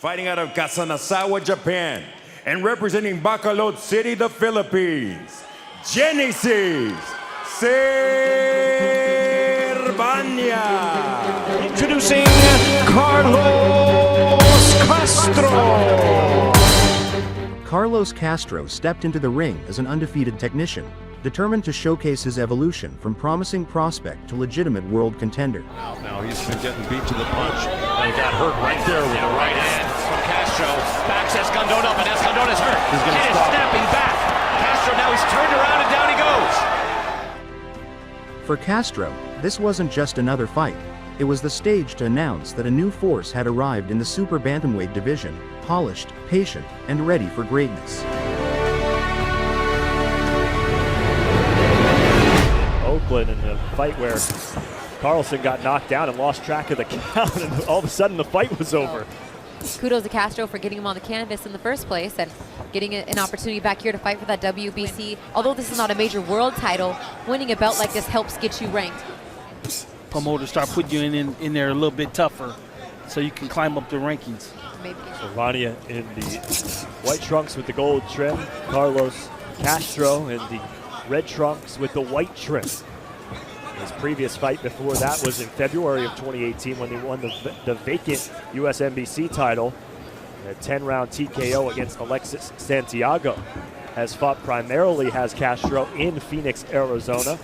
fighting out of Kasanasawa, Japan, and representing Bacolod City, the Philippines, Genesis Servania. Introducing Carlos Castro. Carlos Castro stepped into the ring as an undefeated technician, determined to showcase his evolution from promising prospect to legitimate world contender. Now he's been getting beat to the punch, and he got hurt right there with the right hand from Castro. Backs Escandón up, and Escandón is hurt. He's going to stop. Snapping back. Castro now he's turned around and down he goes. For Castro, this wasn't just another fight. It was the stage to announce that a new force had arrived in the super bantamweight division, polished, patient, and ready for greatness. Oakland in a fight where Carlson got knocked down and lost track of the count, and all of a sudden the fight was over. Kudos to Castro for getting him on the canvas in the first place and getting an opportunity back here to fight for that WBC. Although this is not a major world title, winning a belt like this helps get you ranked. Promoters start putting you in there a little bit tougher so you can climb up the rankings. Maybe. Servania in the white trunks with the gold trim. Carlos Castro in the red trunks with the white trim. His previous fight before that was in February of 2018 when he won the vacant USMBC title. A 10-round TKO against Alexis Santiago. Has fought primarily Castro in Phoenix, Arizona.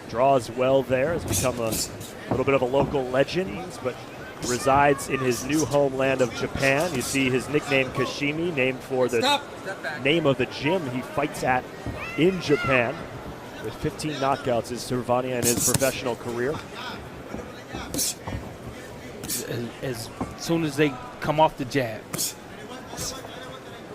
Draws well there, has become a little bit of a local legend, but resides in his new homeland of Japan. You see his nickname Kashimi, named for the name of the gym he fights at in Japan. With 15 knockouts is Servania in his professional career. As soon as they come off the jab.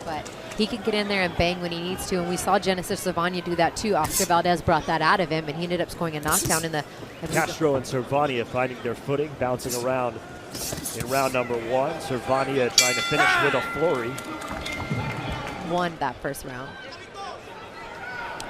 But he can get in there and bang when he needs to, and we saw Genesis Servania do that too. Oscar Valdez brought that out of him, and he ended up scoring a knockdown in the... Castro and Servania finding their footing, bouncing around in round number one. Servania trying to finish with a flurry. Won that first round.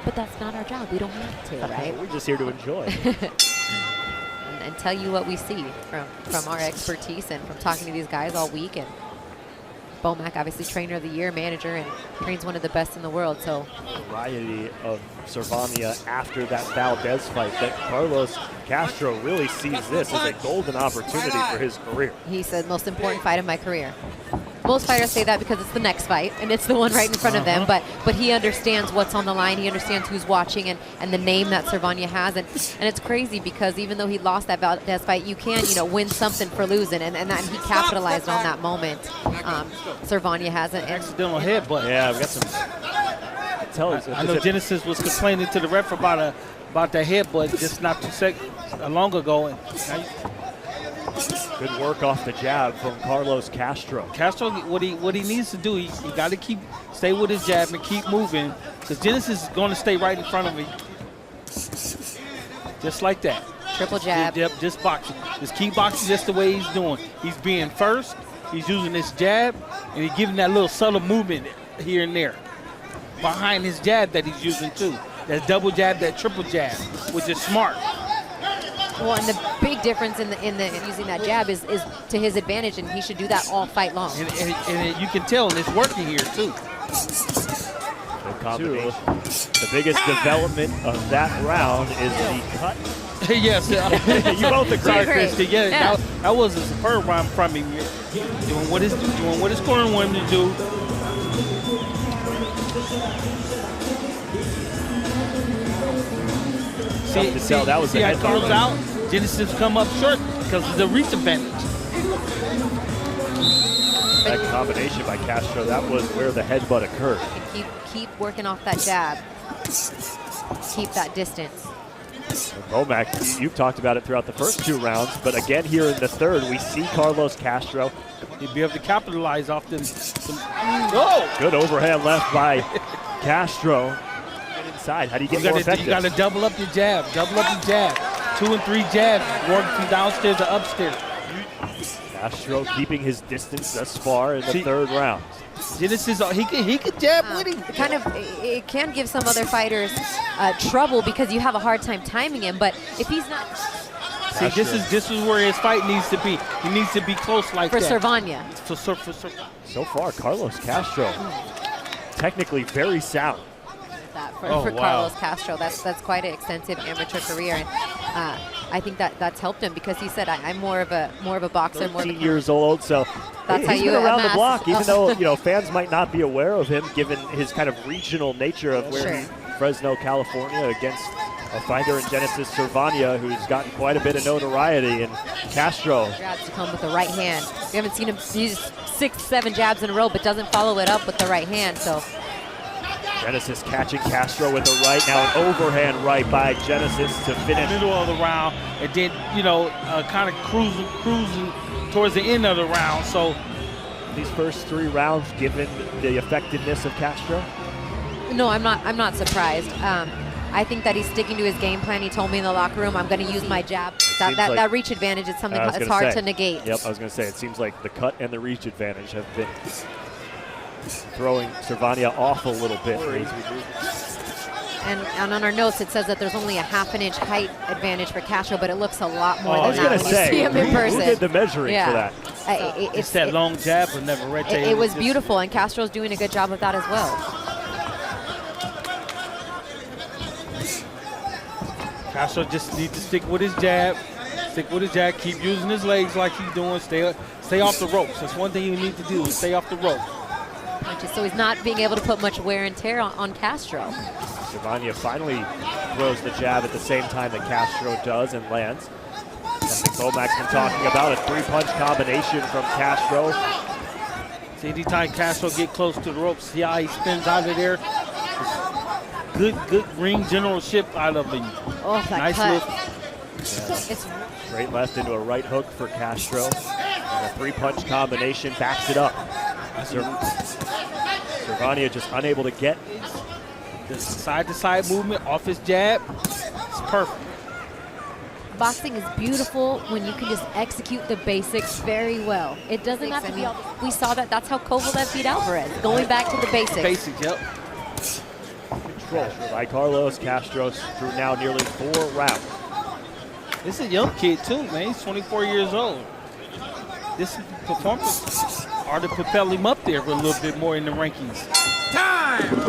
But that's not our job. We don't have to, right? We're just here to enjoy. and tell you what we see from our expertise and from talking to these guys all week. And Bomac, obviously trainer of the year, manager, and trains one of the best in the world. So variety of Servania after that Valdez fight, that Carlos Castro really sees this as a golden opportunity for his career. He said, most important fight of my career. Most fighters say that because it's the next fight and it's the one right in front of them, but he understands what's on the line. He understands who's watching and the name that Servania has, and it's crazy because even though he lost that Valdez fight, you can win something for losing, and that he capitalized on that moment. Servania has an accidental headbutt. Yeah, we got some. I know Genesis was complaining to the ref about the headbutt just not long ago. And good work off the jab from Carlos Castro. Castro, what he needs to do, he got to stay with his jab and keep moving, because Genesis is going to stay right in front of him, just like that. Triple jab. Yep, just boxing. Just keep boxing just the way he's doing. He's being first. He's using his jab, and he's giving that little subtle movement here and there behind his jab that he's using too. That double jab, that triple jab, which is smart. Well, and the big difference in using that jab is to his advantage, and he should do that all fight long. And you can tell, and it's working here too. Good combination. The biggest development of that round is the cut. Yes, you both agree. Sorry, Christy. Yeah. That was a superb round from him. Doing what his corner wanted him to do. See that was how it comes out? Genesis come up short because of the reach advantage. That combination by Castro, that was where the headbutt occurred. Keep working off that jab. Keep that distance. Bomac, you've talked about it throughout the first two rounds, but again here in the third, we see Carlos Castro. He'd be able to capitalize off them. Good overhand left by Castro. Inside. How do you get more effective? You got to double up your jab. Double up your jab. 2 and 3 jabs. Work from downstairs to upstairs. Castro keeping his distance thus far in the third round. Genesis, he could jab with him. It can give some other fighters trouble because you have a hard time timing him. But if he's not See, this is where his fight needs to be. He needs to be close like For that. Servania. So far, Carlos Castro, technically very sound. For Carlos Castro, that's quite an extensive amateur career, and I think that's helped him because he said, "I'm more of a boxer, more of a 13 years old, so that's he's been around the block, even though fans might not be aware of him, given his kind of regional nature of where he, Fresno, California, against a fighter in Genesis Servania, who's gotten quite a bit of notoriety, and Castro. Jabs to come with the right hand. We haven't seen him use 6, 7 jabs in a row, but doesn't follow it up with the right hand. So Genesis catching Castro with the right. Now an overhand right by Genesis to finish. Middle of the round, and then kind of cruising towards the end of the round. So these first 3 rounds, given the effectiveness of Castro. no, I'm not surprised. I think that he's sticking to his game plan. He told me in the locker room, I'm going to use my jab. That reach advantage is something that's hard to negate. Yep, I was going to say, it seems like the cut and the reach advantage have been throwing Servania off a little bit. And on our notes, it says that there's only a ½ inch height advantage for Castro, but it looks a lot more I than was that going when to you say, see him in person. who did the measuring for that? It's that long jab but never rotated. It was beautiful, and Castro's doing a good job of that as well. Castro just needs to stick with his jab, keep using his legs like he's doing, stay off the ropes. That's one thing you need to do, is stay off the rope. So he's not being able to put much wear and tear on Castro. Servania finally throws the jab at the same time that Castro does and lands. Something Bomac's been talking about, a 3-punch combination from Castro. See, anytime Castro get close to the ropes, see how he spins out of there. Good ring generalship out of him. Oh, that nice cut. look. It's Straight left into a right hook for Castro. And a 3-punch combination backs it up. Servania just unable to get. The side-to-side movement off his jab. It's perfect. boxing is beautiful when you can just execute the basics very well. It doesn't have to be all. We saw that. That's how Kovalev beat Alvarez. Going back to the basics. Basics, yep. Control by Carlos Castro through now nearly 4 rounds. This is a young kid too, man. He's 24 years old. This performance ought to propel him up there a little bit more in the rankings. Time!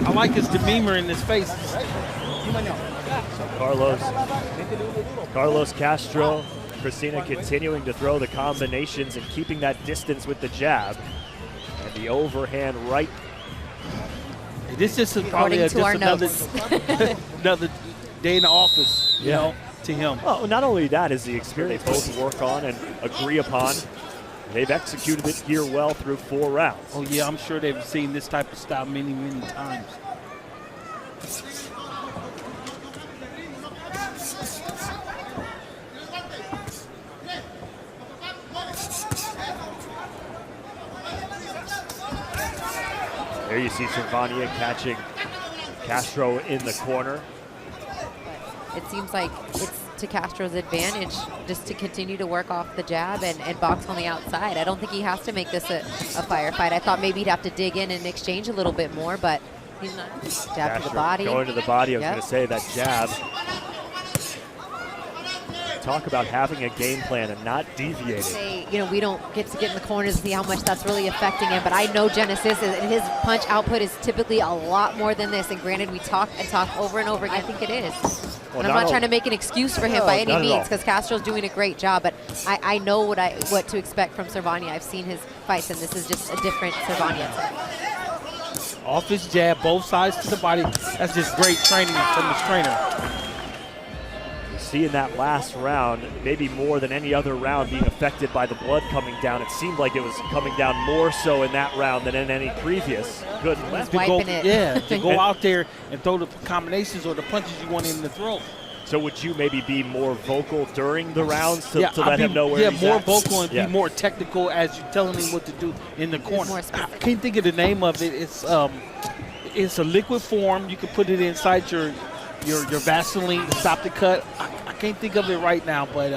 I like his demeanor in his face. So Carlos Castro, Christina continuing to throw the combinations and keeping that distance with the jab. And the overhand right. This is probably According to our another, notes. another day in the office, you know, to him. Well, not only that is the experience they both work on and agree upon. They've executed it here well through 4 rounds. Oh, yeah, I'm sure they've seen this type of style many, many times. There you see Servania catching Castro in the corner. It seems like it's to Castro's advantage just to continue to work off the jab and box on the outside. I don't think he has to make this a firefight. I thought maybe he'd have to dig in and exchange a little bit more, but he's not. Jab Castro to the body. going to the body. I was going to say that jab. Talk about having a game plan and not deviating. Say, you know, we don't get to get in the corners and see how much that's really affecting him, but I know Genesis and his punch output is typically a lot more than this. And granted, we talk over and over again. I think it is. Well, and I'm not trying to make an excuse for him by any means, because Castro's doing a great job, but I know what to expect from Servania. I've seen his fights, and this is just a different Servania. Off his jab, both sides to the body. That's just great training from his trainer. See in that last round, maybe more than any other round, being affected by the blood coming down. It seemed like it was coming down more so in that round than in any previous. Good. To go out there and throw the combinations or the punches you want him to throw. So would you maybe be more vocal during the rounds to let him know where he's more at? vocal and be more technical as you're telling him what to do in the corner. I can't think of the name of it. It's a liquid form. You can put it inside your Vaseline to stop the cut. I can't think of it right now, but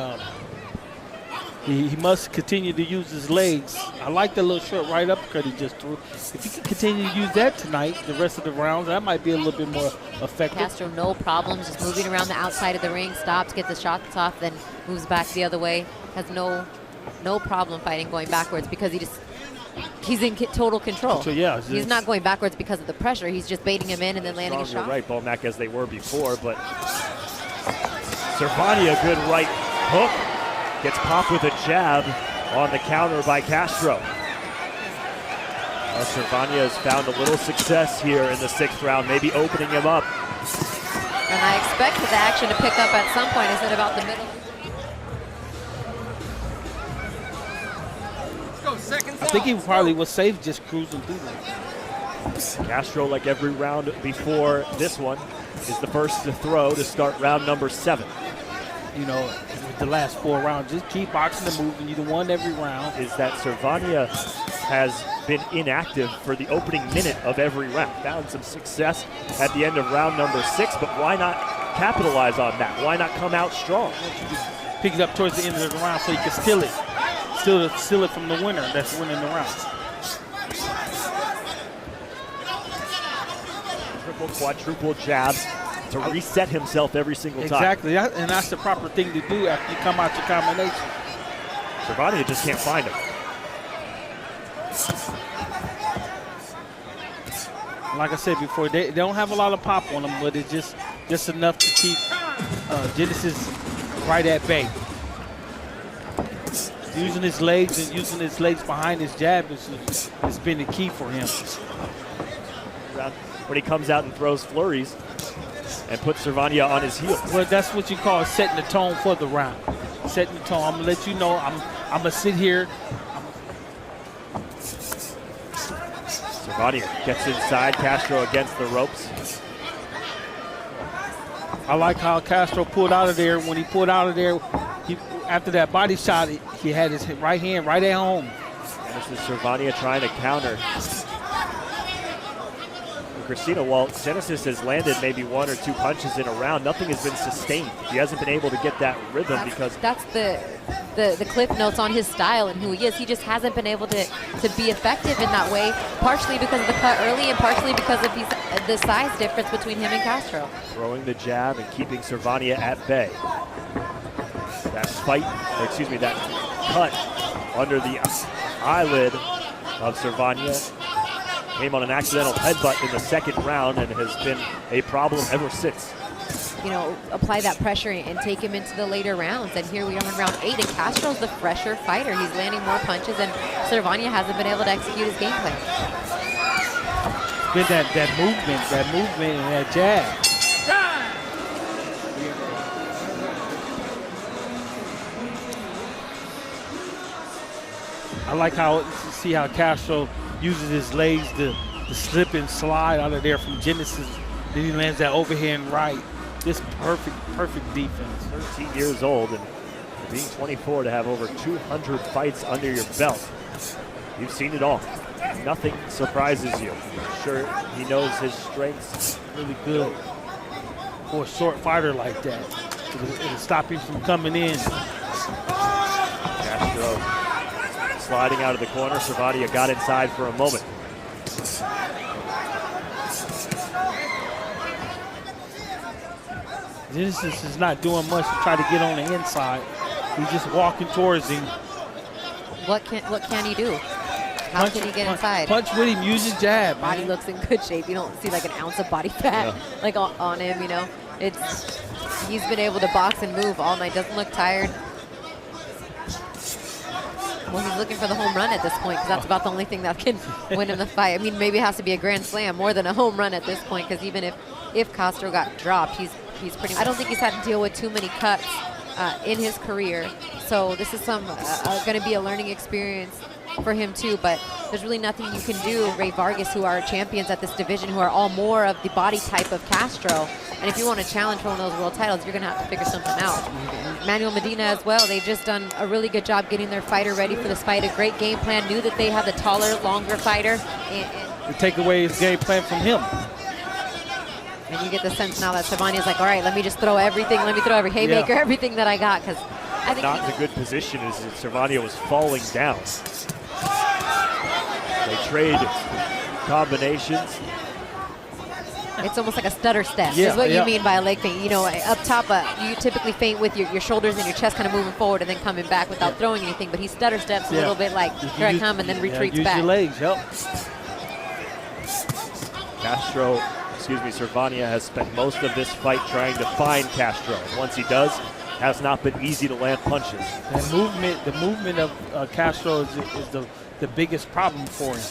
He must continue to use his legs. I like the little short right uppercut he just threw. If he can continue to use that tonight, the rest of the rounds, that might be a little bit more effective. Castro, no problems, just moving around the outside of the ring, stops, gets the shots off, then moves back the other way. Has no problem fighting going backwards because he's in total control. So yeah, he's not going backwards because of the pressure. He's just baiting him in and then landing a shot. Right, Bomac, as they were before, but Servania, good right hook. Gets popped with a jab on the counter by Castro. Servania has found a little success here in the 6th round, maybe opening him up. And I expected the action to pick up at some point. I said about the middle. I think he probably was safe just cruising through there. Castro, like every round before this one, is the first to throw to start round number 7. You know, with the last 4 rounds, just keep boxing and moving. You won every round. Is that Servania has been inactive for the opening minute of every round. Found some success at the end of round number 6, but why not capitalize on that? Why not come out strong? Pick it up towards the end of the round so you can steal it. Steal it from the winner that's winning the round. Triple, quadruple jabs to reset himself every single time. Exactly, and that's the proper thing to do after you come out your combination. Servania just can't find him. Like I said before, they don't have a lot of pop on them, but it's just enough to keep Genesis right at bay. Using his legs and using his legs behind his jab has been the key for him. When he comes out and throws flurries and puts Servania on his heels. Well, that's what you call setting the tone for the round. Setting the tone. I'm gonna let you know. I'm gonna sit here. Servania gets inside. Castro against the ropes. I like how Castro pulled out of there. When he pulled out of there, after that body shot, he had his right hand right at home. And this is Servania trying to counter. Christina, while Genesis has landed maybe 1 or 2 punches in a round, nothing has been sustained. He hasn't been able to get that rhythm because that's the cliff notes on his style and who he is. He just hasn't been able to be effective in that way, partially because of the cut early and partially because of the size difference between him and Castro. Throwing the jab and keeping Servania at bay. That that cut under the eyelid of Servania came on an accidental headbutt in the 2nd round and has been a problem ever since. You know, apply that pressure and take him into the later rounds. And here we are in round 8, and Castro's the fresher fighter. He's landing more punches, and Servania hasn't been able to execute his game plan. It's been that movement and that jab. I like see how Castro uses his legs to slip and slide out of there from Genesis. Then he lands that overhand right. Just perfect defense. 13 years old and being 24 to have over 200 fights under your belt. You've seen it all. Nothing surprises you. I'm sure he knows his strengths. Really good for a short fighter like that. It'll stop him from coming in. Castro sliding out of the corner. Servania got inside for a moment. Genesis is not doing much to try to get on the inside. He's just walking towards him. What can he do? How can he get inside? Punch with him, use his jab. Body looks in good shape. You don't see like an ounce of body fat like on him, you know. He's been able to box and move all night. Doesn't look tired. Well, he's looking for the home run at this point because that's about the only thing that can win him the fight. I mean, maybe it has to be a grand slam more than a home run at this point because even if Castro got dropped, he's pretty. I don't think he's had to deal with too many cuts in his career. So this is going to be a learning experience for him too. But there's really nothing you can do. Ray Vargas, who are champions at this division, who are all more of the body type of Castro. And if you want to challenge for one of those world titles, you're going to have to figure something out. Manuel Medina as well. They've just done a really good job getting their fighter ready for this fight. A great game plan. Knew that they have the taller, longer fighter. To take away his game plan from him. And you get the sense now that Servania's like, all right, let me just throw everything. Let me throw every haymaker, everything that I got. Because I think not in a good position as Servania was falling down. They trade combinations. It's almost like a stutter step, Yeah, is what yeah. you mean by a leg feint. You know, up top, you typically feint with your shoulders and your chest kind of moving forward and then coming back without throwing anything. But he stutter steps a little bit like, here I come, and then retreats use back. your legs, yep. Servania has spent most of this fight trying to find Castro. And once he does, has not been easy to land punches. The movement of Castro is the biggest problem for him.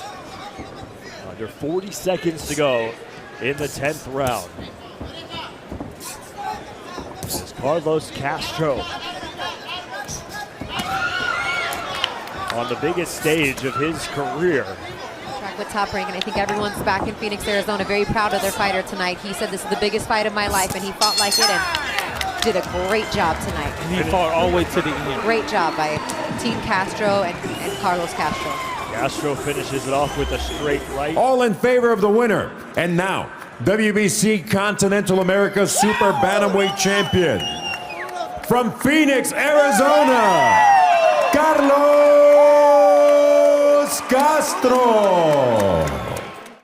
Under 40 seconds to go in the 10th round. It's Carlos Castro on the biggest stage of his career. Track with Top Rank, and I think everyone's back in Phoenix, Arizona, very proud of their fighter tonight. He said this is the biggest fight of my life, and he fought like it and did a great job tonight. And he fought all the way to the end. Great job by Team Castro and Carlos Castro. Castro finishes it off with a straight right. All in favor of the winner. And now, WBC Continental America Super Bantamweight Champion. From Phoenix, Arizona, Carlos Castro.